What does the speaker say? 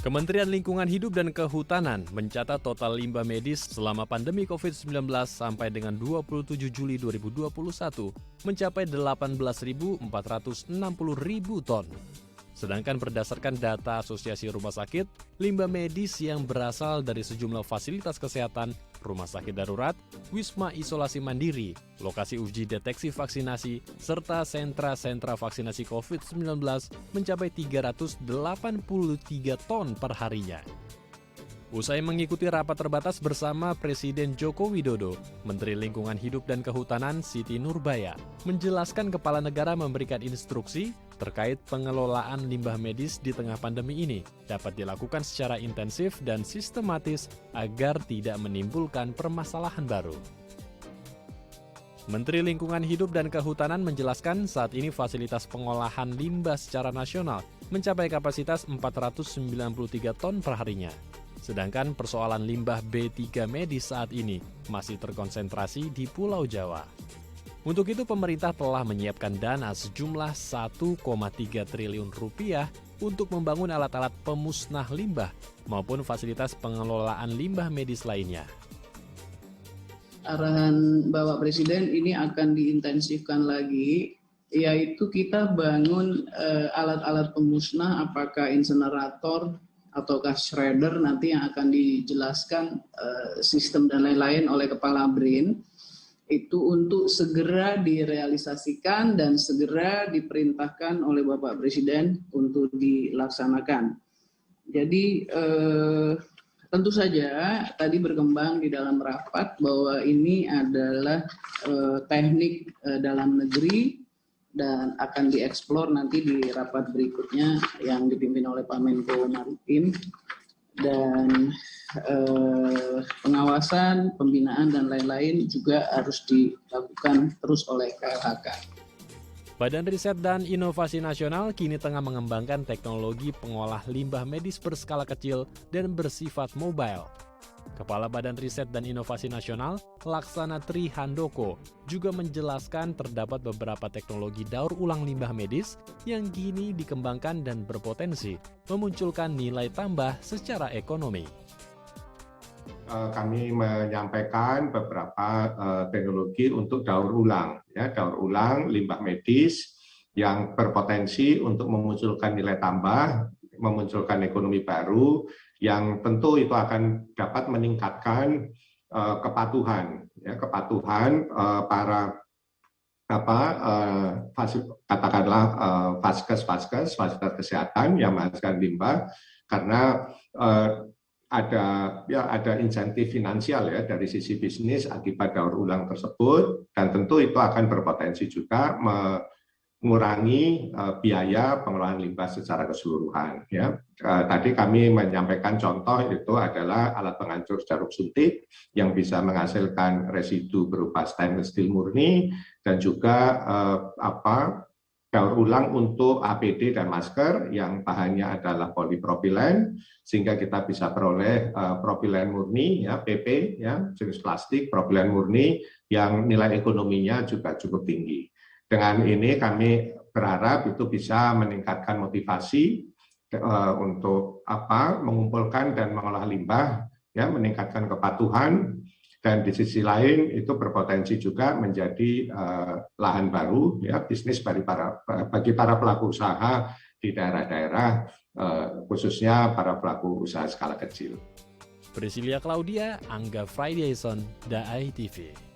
Kementerian Lingkungan Hidup dan Kehutanan mencatat total limbah medis selama pandemi COVID-19 sampai dengan 27 Juli 2021 mencapai 18.460.000 ton. Sedangkan berdasarkan data Asosiasi Rumah Sakit, limbah medis yang berasal dari sejumlah fasilitas kesehatan, rumah sakit darurat, wisma isolasi mandiri, lokasi uji deteksi vaksinasi, serta sentra-sentra vaksinasi COVID-19 mencapai 383 ton per harinya. Usai mengikuti rapat terbatas bersama Presiden Joko Widodo, Menteri Lingkungan Hidup dan Kehutanan Siti Nurbaya menjelaskan kepala negara memberikan instruksi terkait pengelolaan limbah medis di tengah pandemi ini dapat dilakukan secara intensif dan sistematis agar tidak menimbulkan permasalahan baru. Menteri Lingkungan Hidup dan Kehutanan menjelaskan saat ini fasilitas pengolahan limbah secara nasional mencapai kapasitas 493 ton per harinya. Sedangkan persoalan limbah B3 medis saat ini masih terkonsentrasi di Pulau Jawa. Untuk itu pemerintah telah menyiapkan dana sejumlah 1,3 triliun rupiah untuk membangun alat-alat pemusnah limbah maupun fasilitas pengelolaan limbah medis lainnya. Arahan Bapak Presiden ini akan diintensifkan lagi, yaitu kita bangun alat-alat pemusnah, apakah insenerator ataukah shredder, nanti yang akan dijelaskan sistem dan lain-lain oleh Kepala BRIN, itu untuk segera direalisasikan dan segera diperintahkan oleh Bapak Presiden untuk dilaksanakan. Jadi tentu saja tadi berkembang di dalam rapat bahwa ini adalah teknik dalam negeri dan akan dieksplor nanti di rapat berikutnya yang dipimpin oleh Pak Menko Maritim, dan pengawasan, pembinaan dan lain-lain juga harus dilakukan terus oleh KLHK. Badan Riset dan Inovasi Nasional kini tengah mengembangkan teknologi pengolah limbah medis berskala kecil dan bersifat mobile. Kepala Badan Riset dan Inovasi Nasional, Laksana Tri Handoko, juga menjelaskan terdapat beberapa teknologi daur ulang limbah medis yang kini dikembangkan dan berpotensi memunculkan nilai tambah secara ekonomi. Kami menyampaikan beberapa teknologi untuk daur ulang limbah medis yang berpotensi untuk memunculkan nilai tambah, memunculkan ekonomi baru, yang tentu itu akan dapat meningkatkan kepatuhan para katakanlah vaskes fasilitas kesehatan yang menghasilkan limbah, karena ada insentif finansial ya dari sisi bisnis akibat daur ulang tersebut, dan tentu itu akan berpotensi juga mengurangi biaya pengelolaan limbah secara keseluruhan. Ya. Tadi kami menyampaikan contoh itu adalah alat penghancur jarum suntik yang bisa menghasilkan residu berupa stainless steel murni, dan juga daur ulang untuk APD dan masker yang bahannya adalah polipropilen, sehingga kita bisa peroleh propilen murni, ya, PP, ya, jenis plastik propilen murni yang nilai ekonominya juga cukup tinggi. Dengan ini kami berharap itu bisa meningkatkan motivasi untuk mengumpulkan dan mengolah limbah, ya, meningkatkan kepatuhan, dan di sisi lain itu berpotensi juga menjadi lahan baru, ya, bisnis bagi para pelaku usaha di daerah-daerah, khususnya para pelaku usaha skala kecil. Priscilia Claudia, Angga Fridason, DAI TV.